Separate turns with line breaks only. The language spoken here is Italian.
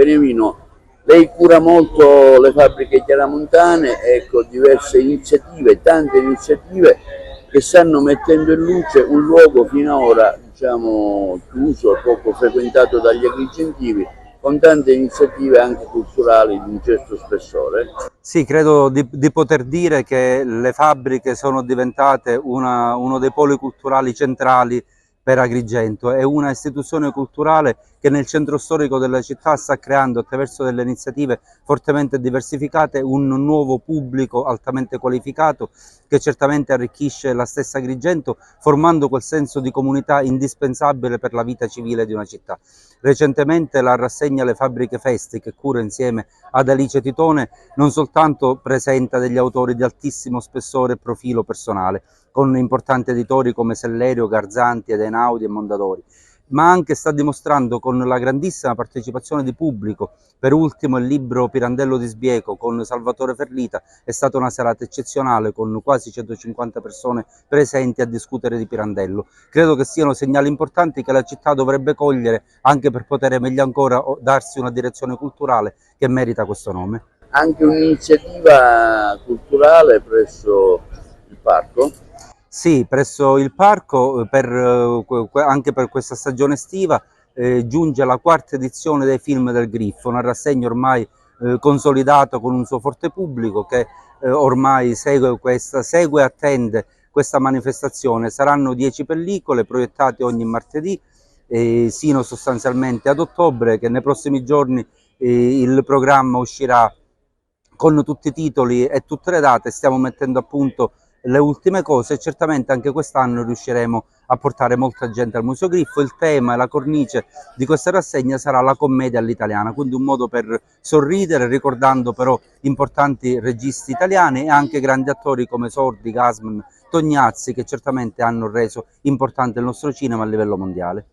Beniamino, lei cura molto le fabbriche chiaramontane, ecco, diverse iniziative, tante iniziative che stanno mettendo in luce un luogo fino ad ora, diciamo, chiuso, poco frequentato dagli agrigentini, con tante iniziative anche culturali di un certo spessore.
Sì, credo di poter dire che le fabbriche sono diventate uno dei poli culturali centrali per Agrigento. È una istituzione culturale che nel centro storico della città sta creando, attraverso delle iniziative fortemente diversificate, un nuovo pubblico altamente qualificato che certamente arricchisce la stessa Agrigento, formando quel senso di comunità indispensabile per la vita civile di una città. Recentemente la rassegna Le Fabbriche Festi, che cura insieme ad Alice Titone, non soltanto presenta degli autori di altissimo spessore e profilo personale, con importanti editori come Sellerio, Garzanti, Einaudi e Mondadori, ma anche sta dimostrando con la grandissima partecipazione di pubblico. Per ultimo il libro Pirandello di Sbieco con Salvatore Ferlita è stata una serata eccezionale con quasi 150 persone presenti a discutere di Pirandello. Credo che siano segnali importanti che la città dovrebbe cogliere anche per poter meglio ancora darsi una direzione culturale che merita questo nome.
Anche un'iniziativa culturale presso il parco?
Sì, presso il parco anche per questa stagione estiva giunge la quarta edizione dei Film del Griffo, una rassegna ormai consolidata con un suo forte pubblico che ormai segue e attende questa manifestazione. Saranno 10 pellicole proiettate ogni martedì sino sostanzialmente ad ottobre, che nei prossimi giorni il programma uscirà con tutti i titoli e tutte le date. Stiamo mettendo a punto le ultime cose e certamente anche quest'anno riusciremo a portare molta gente al Museo Griffo. Il tema e la cornice di questa rassegna sarà la commedia all'italiana, quindi un modo per sorridere, ricordando però importanti registi italiani e anche grandi attori come Sordi, Gassman, Tognazzi, che certamente hanno reso importante il nostro cinema a livello mondiale.